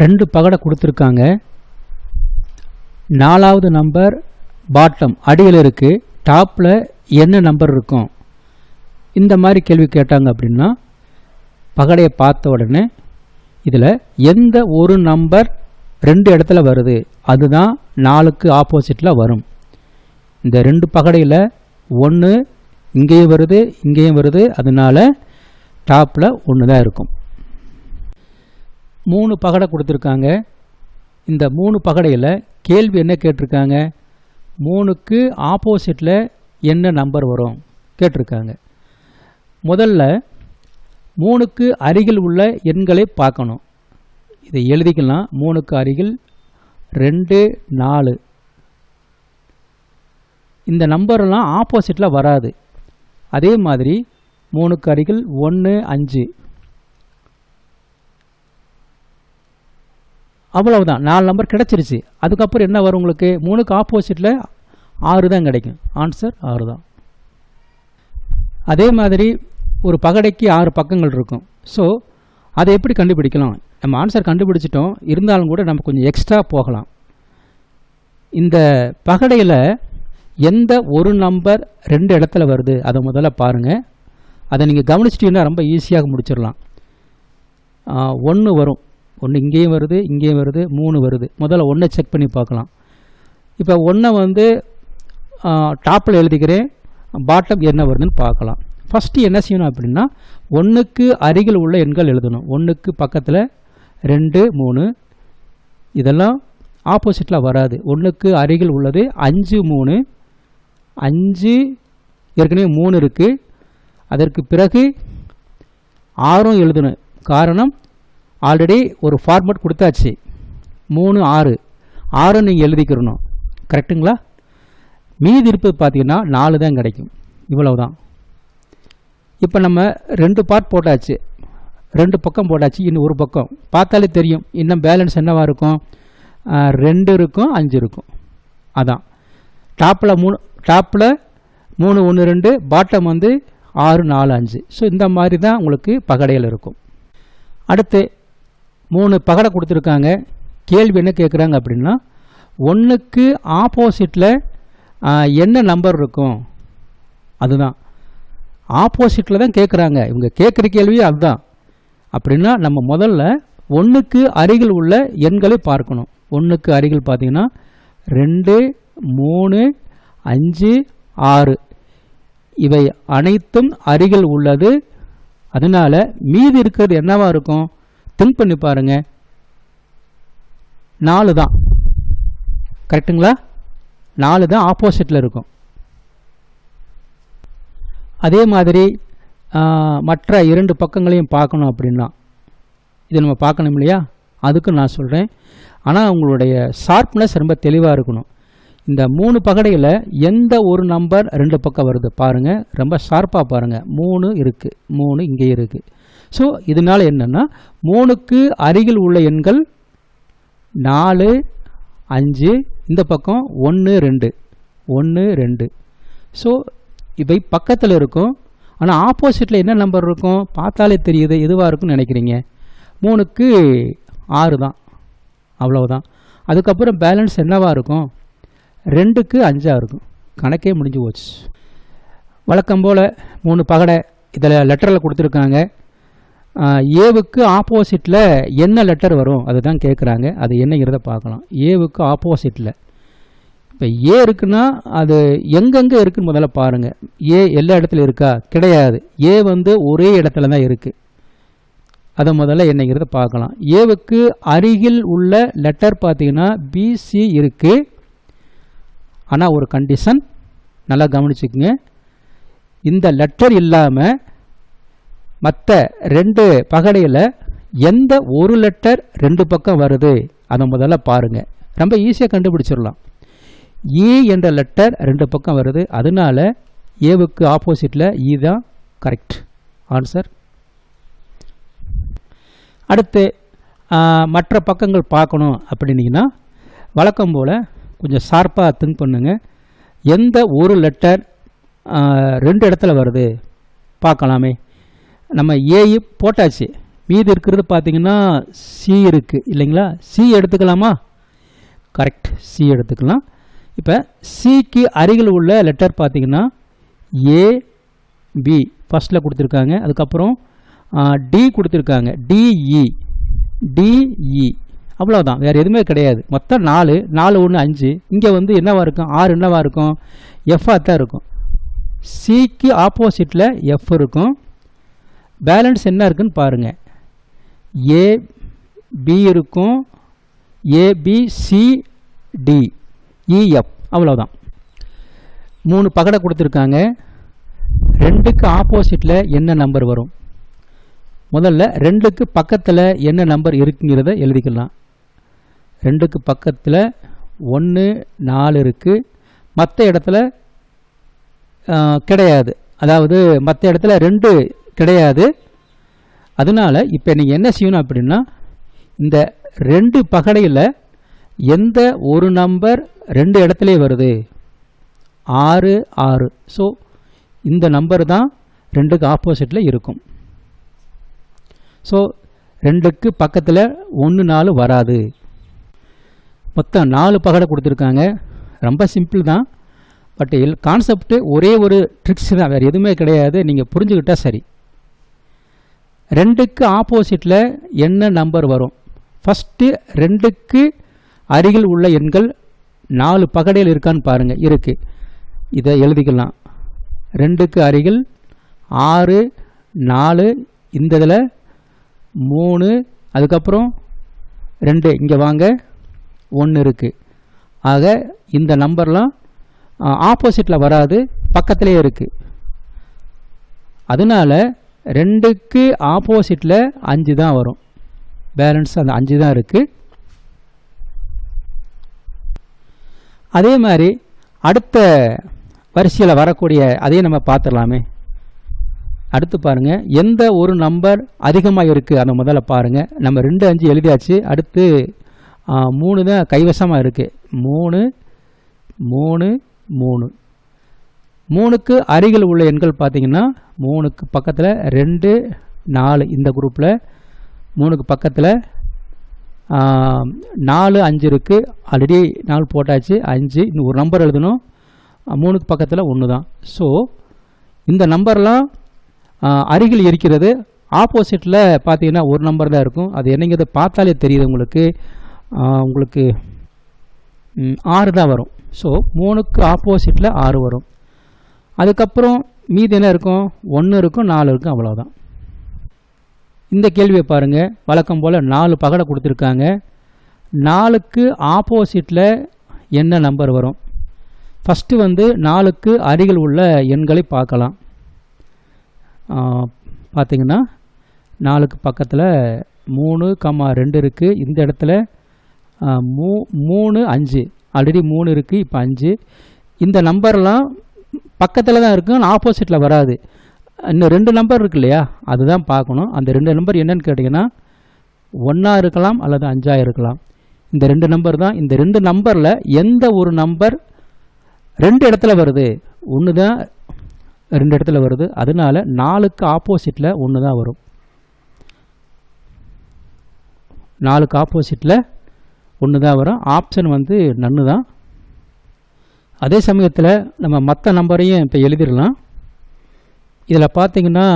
2 பகடை கொடுத்துருக்காங்க. 4வது நம்பர் பாட்டம் அடியில் இருக்குது, டாப்பில் என்ன நம்பர் இருக்கும்? இந்த மாதிரி கேள்வி கேட்டாங்க அப்படின்னா பகடையை பார்த்த உடனே இதில் எந்த ஒரு நம்பர் 2 இடத்துல வருது அதுதான் 4க்கு ஆப்போசிட்டில் வரும். இந்த 2 பகடையில் 1 இங்கேயும் வருது இங்கேயும் வருது, அதனால டாப்பில் 1 தான் இருக்கும். 3 பகடை கொடுத்துருக்காங்க. இந்த 3 பகடையில் கேள்வி என்ன கேட்டிருக்காங்க? 3க்கு ஆப்போசிட்டில் என்ன நம்பர் வரும் கேட்டிருக்காங்க. முதல்ல 3க்கு அருகில் உள்ள எண்களை பார்க்கணும். இதை எழுதிக்கலாம். 3க்கு அருகில் 2, 4. இந்த நம்பரெல்லாம் ஆப்போசிட்டில் வராது. அதே மாதிரி 3க்கு அருகில் 1, 5. அவ்வளவுதான், 4 நம்பர் கிடச்சிருச்சு. அதுக்கப்புறம் என்ன வரும் உங்களுக்கு? 3க்கு ஆப்போசிட்டில் 6 தான் கிடைக்கும். ஆன்சர் 6 தான். அதே மாதிரி ஒரு பகடைக்கு 6 பக்கங்கள் இருக்கும். ஸோ அதை எப்படி கண்டுபிடிக்கலாம்? நம்ம ஆன்சர் கண்டுபிடிச்சிட்டோம், இருந்தாலும் கூட நம்ம கொஞ்சம் எக்ஸ்ட்ரா போகலாம். இந்த பகடையில் எந்த ஒரு நம்பர் 2 இடத்துல வருது அதை முதல்ல பாருங்கள். அதை நீங்கள் கவனிச்சிட்டிங்கன்னா ரொம்ப ஈஸியாக முடிச்சிடலாம். 1 வரும், 1 இங்கேயும் வருது இங்கேயும் வருது, 3 வருது. முதல்ல 1 செக் பண்ணி பார்க்கலாம். இப்போ 1 டாப்பில் எழுதிக்கிறேன், பாட்டம் என்ன வருதுன்னு பார்க்கலாம். ஃபஸ்ட்டு என்ன செய்யணும் அப்படின்னா 1க்கு அருகில் உள்ள எண்கள் எழுதணும். 1க்கு பக்கத்தில் 2, 3 இதெல்லாம் ஆப்போசிட்டில் வராது. 1க்கு அருகில் உள்ளது 5, 3. 5 ஏற்கனவே 3 இருக்குது. அதற்கு பிறகு 6 எழுதணும். காரணம் ஆல்ரெடி ஒரு ஃபார்மேட் கொடுத்தாச்சு. 3, 6 நீங்கள் எழுதிக்கிறணும். கரெக்டுங்களா? மீதி இருப்பது பார்த்தீங்கன்னா 4 தான் கிடைக்கும். இவ்வளவு தான். இப்போ நம்ம 2 பார்ட் போட்டாச்சு, 2 பக்கம் போட்டாச்சு. இன்னும் ஒரு பக்கம் பார்த்தாலே தெரியும் இன்னும் பேலன்ஸ் என்னவாக இருக்கும்? 2 இருக்கும் 5 இருக்கும். அதான் டாப்பில் 3, 3, 1, 2, பாட்டம் 6, 4, 5. ஸோ இந்த மாதிரி தான் உங்களுக்கு பகடையில் இருக்கும். அடுத்து 3 பகடை கொடுத்துருக்காங்க. கேள்வி என்ன கேட்குறாங்க அப்படின்னா 1க்கு ஆப்போசிட்டில் என்ன நம்பர் இருக்கும்? அதுதான் ஆப்போசிட்டில் தான் கேட்குறாங்க. இவங்க கேட்குற கேள்வி அதுதான். அப்படின்னா நம்ம முதல்ல 1க்கு அருகில் உள்ள எண்களை பார்க்கணும். 1க்கு அருகில் பார்த்தீங்கன்னா 2, 3, 5, 6 இவை அனைத்தும் அருகில் உள்ளது. அதனால் மீதி இருக்கிறது என்னவா இருக்கும்? திங்க் பண்ணி பாருங்க. 4 தான். கரெக்டுங்களா? 4 தான் ஆப்போசிட்டில் இருக்கும். அதே மாதிரி மற்ற 2 பக்கங்களையும் பார்க்கணும். அப்படின்னா இது நம்ம பார்க்கணும் இல்லையா? அதுக்கு நான் சொல்கிறேன். ஆனால் உங்களுடைய ஷார்ப்னஸ் ரொம்ப தெளிவாக இருக்கணும். இந்த 3 பகடையில் எந்த ஒரு நம்பர் 2 பக்கம் வருது பாருங்கள், ரொம்ப ஷார்ப்பாக பாருங்கள். 3 இருக்குது, 3 இங்கே இருக்குது. ஸோ இதனால் என்னென்னா 3க்கு அருகில் உள்ள எண்கள் 4, 5, இந்த பக்கம் 1, 2, 1, 2. ஸோ இவை பக்கத்தில் இருக்கும். ஆனால் ஆப்போசிட்டில் என்ன நம்பர் இருக்கும்? பார்த்தாலே தெரியுது. எதுவாக இருக்குன்னு நினைக்கிறீங்க? 3க்கு 6 தான். அவ்வளவுதான். அதுக்கப்புறம் பேலன்ஸ் என்னவாக இருக்கும்? 2க்கு 5 இருக்கும். கணக்கே முடிஞ்சு போச்சு. வழக்கம் போல் 3 பகடை இதில் லெட்டரில் கொடுத்துருக்காங்க. ஏவுக்கு ஆப்போசிட்டில் என்ன லெட்டர் வரும் அதுதான் கேட்குறாங்க. அது என்னங்கிறத பார்க்கலாம். ஏவுக்கு ஆப்போசிட்டில் இப்போ ஏ இருக்குன்னா அது எங்கெங்கே இருக்குன்னு முதல்ல பாருங்கள். ஏ எல்லா இடத்துல இருக்கா? கிடையாது. ஏ ஒரே இடத்துல தான் இருக்குது. அதை முதல்ல என்னங்கிறத பார்க்கலாம். ஏவுக்கு அருகில் உள்ள லெட்டர் பார்த்தீங்கன்னா பிசி இருக்குது. ஆனால் ஒரு கண்டிஷன் நல்லா கவனிச்சுக்குங்க. இந்த லெட்டர் இல்லாமல் மற்ற 2 பகடையில் எந்த ஒரு லெட்டர் 2 பக்கம் வருது அதை முதல்ல பாருங்கள். ரொம்ப ஈஸியாக கண்டுபிடிச்சிடலாம். ஏ என்ற லெட்டர் 2 பக்கம் வருது. அதனால ஏவுக்கு ஆப்போசிட்டில் ஈ தான் கரெக்ட் ஆன்சர். அடுத்து மற்ற பக்கங்கள் பார்க்கணும் அப்படின்னீங்கன்னா வழக்கம் போல் கொஞ்சம் ஷார்ப்பாக திங்க் பண்ணுங்கள். எந்த ஒரு லெட்டர் 2 இடத்துல வருது பார்க்கலாமே. நம்ம ஏ போட்டாச்சு, மீதி இருக்கிறது பார்த்தீங்கன்னா சி இருக்குது இல்லைங்களா? சி எடுத்துக்கலாமா? கரெக்ட், சி எடுத்துக்கலாம். இப்போ சிக்கு அருகில் உள்ள லெட்டர் பார்த்தீங்கன்னா ஏ பி ஃபஸ்ட்டில் கொடுத்துருக்காங்க. அதுக்கப்புறம் டி கொடுத்துருக்காங்க, டிஇ டிஇ, அவ்வளோதான், வேறு எதுவுமே கிடையாது. மொத்தம் 4 4 1 5. இங்கே வந்து என்னவாக இருக்கும்? 6 என்னவாக இருக்கும்? எஃப்பாக தான் இருக்கும். சிக்கு ஆப்போசிட்டில் எஃப் இருக்கும். பேலன்ஸ் என்ன இருக்குன்னு பாருங்கள். ஏபி இருக்கும், ஏபிசிடி இஎஃப், அவ்வளோதான். 3 பகடை கொடுத்துருக்காங்க. 2க்கு ஆப்போசிட்டில் என்ன நம்பர் வரும்? முதல்ல 2க்கு பக்கத்தில் என்ன நம்பர் இருக்குங்கிறத எழுதிக்கலாம். 2க்கு பக்கத்தில் 1 4 இருக்குது, மற்ற இடத்துல கிடையாது. அதாவது மற்ற இடத்துல 2 கிடையாது. அதனால் இப்போ நீங்கள் என்ன செய்யணும் அப்படின்னா, இந்த 2 பகடையில் எந்த ஒரு நம்பர் 2 இடத்துலே வருது? 6 6. ஸோ இந்த நம்பர் தான் 2க்கு ஆப்போசிட்டில் இருக்கும். ஸோ 2க்கு பக்கத்தில் 1 4 வராது. மொத்தம் 4 பகடை கொடுத்துருக்காங்க. ரொம்ப சிம்பிள் தான். பட் கான்செப்ட் ஒரே ஒரு ட்ரிக்ஸ் தான், வேறு எதுவுமே கிடையாது. நீங்கள் புரிஞ்சுக்கிட்டால் சரி. 2க்கு ஆப்போசிட்டில் என்ன நம்பர் வரும்? ஃபஸ்ட்டு 2க்கு அருகில் உள்ள எண்கள் 4 பகடையில் இருக்கான்னு பாருங்கள். இருக்குது, இதை எழுதிக்கலாம். 2க்கு அருகில் 6 4, இந்த இதில் 3, அதுக்கப்புறம் 2 இங்கே வாங்க 1 இருக்குது. ஆக இந்த நம்பர்லாம் ஆப்போசிட்டில் வராது, பக்கத்திலே இருக்குது. அதனால் 2க்கு ஆப்போசிட்டில் 5 தான் வரும். பேலன்ஸ் அந்த 5 தான் இருக்குது. அதே மாதிரி அடுத்த வரிசையில் வரக்கூடிய அதையும் நம்ம பார்த்துடலாமே. அடுத்து பாருங்கள், எந்த ஒரு நம்பர் அதிகமாக இருக்குது அதை முதல்ல பாருங்கள். நம்ம 2 5 எழுதியாச்சு. அடுத்து 3 தான் கைவசமாக இருக்குது. 3 3 3. 3க்கு அருகில் உள்ள எண்கள் பார்த்தீங்கன்னா 3க்கு பக்கத்தில் 2 4, இந்த குரூப்பில் 3க்கு பக்கத்தில் 4 5 இருக்குது. ஆல்ரெடி 4 போட்டாச்சு. 5 இன்னும் ஒரு நம்பர் எழுதணும். 3க்கு பக்கத்தில் 1 தான். ஸோ இந்த நம்பர்லாம் அருகில் இருக்கிறது. ஆப்போசிட்டில் பார்த்தீங்கன்னா ஒரு நம்பர் தான் இருக்கும். அது என்னங்கிறது பார்த்தாலே தெரியுது உங்களுக்கு. உங்களுக்கு 6 தான் வரும். ஸோ 3க்கு ஆப்போசிட்டில் 6 வரும். அதுக்கப்புறம் மீதி என்ன இருக்கும்? 1 இருக்கும், 4 இருக்கும், அவ்வளோதான். இந்த கேள்வியை பாருங்கள். வழக்கம் போல் 4 பகடை கொடுத்துருக்காங்க. 4க்கு ஆப்போசிட்டில் என்ன நம்பர் வரும்? ஃபஸ்ட்டு வந்து 4க்கு அருகில் உள்ள எண்களை பார்க்கலாம். பார்த்திங்கன்னா 4க்கு பக்கத்தில் 3 2 இருக்குது. இந்த இடத்துல 3 5, ஆல்ரெடி 3 இருக்குது, இப்போ 5. இந்த நம்பர்லாம் பக்கத்தில் தான் இருக்கும், ஆப்போசிட்டில் வராது. இன்னும் 2 நம்பர் இருக்கு இல்லையா, அதுதான் பார்க்கணும். அந்த 2 நம்பர் என்னன்னு கேட்டிங்கன்னா 1 இருக்கலாம் அல்லது 5 இருக்கலாம். இந்த 2 நம்பர் தான். இந்த 2 நம்பரில் எந்த ஒரு நம்பர் 2 இடத்துல வருது? 1 தான் 2 இடத்துல வருது. அதனால 4க்கு ஆப்போசிட்டில் 1 தான் வரும். 4க்கு ஆப்போசிட்டில் 1 தான் வரும். ஆப்ஷன் வந்து நன்னு தான். அதே சமயத்தில் நம்ம மற்ற நம்பரையும் இப்போ எழுதிடலாம். இதில் பார்த்திங்கன்னா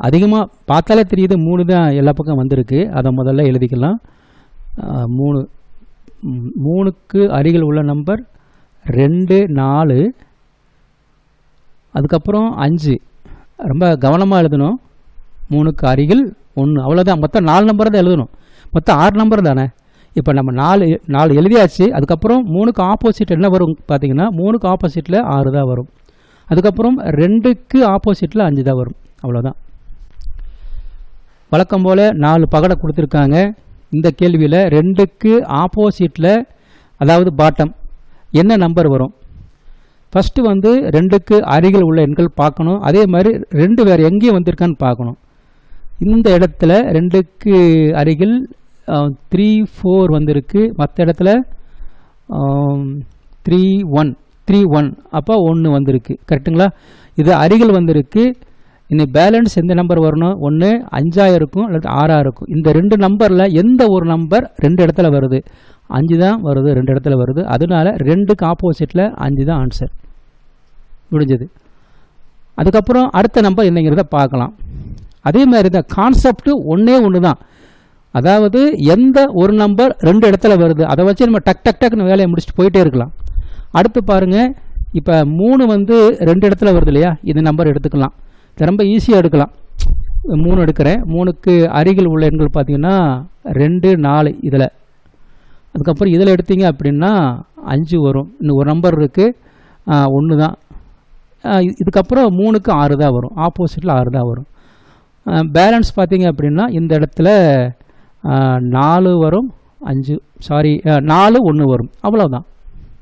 அதிகமாக பார்த்தாலே தெரியுது 3 தான் எல்லா பக்கம் வந்திருக்கு. அதை முதல்ல எழுதிக்கலாம். 3க்கு அருகில் உள்ள நம்பர் 2 4, அதுக்கப்புறம் 5. ரொம்ப கவனமாக எழுதணும். 3க்கு அருகில் 1, அவ்வளோதான். மொத்தம் 4 நம்பர் தான் எழுதணும். மொத்தம் 6 நம்பர் தானே. இப்போ நம்ம 4 எழுதியாச்சு. அதுக்கப்புறம் 3க்கு ஆப்போசிட் என்ன வரும் பார்த்தீங்கன்னா 3க்கு ஆப்போசிட்டில் 6 தான் வரும். அதுக்கப்புறம் 2க்கு ஆப்போசிட்டில் 5 தான் வரும், அவ்வளோதான். வழக்கம் போல் 4 பகடை கொடுத்துருக்காங்க. இந்த கேள்வியில் 2க்கு ஆப்போசிட்டில், அதாவது பாட்டம், என்ன நம்பர் வரும்? ஃபஸ்ட்டு வந்து 2க்கு அருகில் உள்ள எண்கள் பார்க்கணும். அதே மாதிரி 2 வேறு எங்கேயும் வந்திருக்கான்னு பார்க்கணும். இந்த இடத்துல 2க்கு அருகில் 3 4 வந்திருக்கு. மற்ற இடத்துல 3 1 அப்போ 1 வந்திருக்கு. கரெக்டுங்களா? இது அருகில் வந்திருக்கு. இனி பேலன்ஸ் எந்த நம்பர் வரணும்? ஒன்று 5 இருக்கும் அல்லது 6 இருக்கும். இந்த 2 நம்பரில் எந்த ஒரு நம்பர் 2 இடத்துல வருது? 5 தான் வருது, 2 இடத்துல வருது. அதனால 2க்கு ஆப்போசிட்டில் 5 தான் ஆன்சர். முடிஞ்சது. அதுக்கப்புறம் அடுத்த நம்பர் என்னங்கிறத பார்க்கலாம். அதே மாதிரி தான் கான்செப்ட் ஒன்று தான். அதாவது எந்த ஒரு நம்பர் 2 இடத்துல வருது அதை வச்சு நம்ம டக்குன்னு வேலையை முடிச்சுட்டு போயிட்டே இருக்கலாம். அடுத்து பாருங்கள், இப்போ 3 வந்து 2 இடத்துல வருது இல்லையா? இந்த நம்பர் எடுத்துக்கலாம். இது ரொம்ப ஈஸியாக எடுக்கலாம். 3 எடுக்கிறேன். 3க்கு அருகில் உள்ள எண்கள் பார்த்தீங்கன்னா 2, 4 இதில். அதுக்கப்புறம் இதில் எடுத்தீங்க அப்படின்னா 5 வரும். இன்னும் ஒரு நம்பர் இருக்குது, 1 தான். இதுக்கப்புறம் 3க்கு 6 தான் வரும். ஆப்போசிட்டில் 6 தான் வரும். பேலன்ஸ் பார்த்தீங்க அப்படின்னா இந்த இடத்துல 4 வரும், 5 சாரி 4, 1 வரும். அவ்வளோதான்.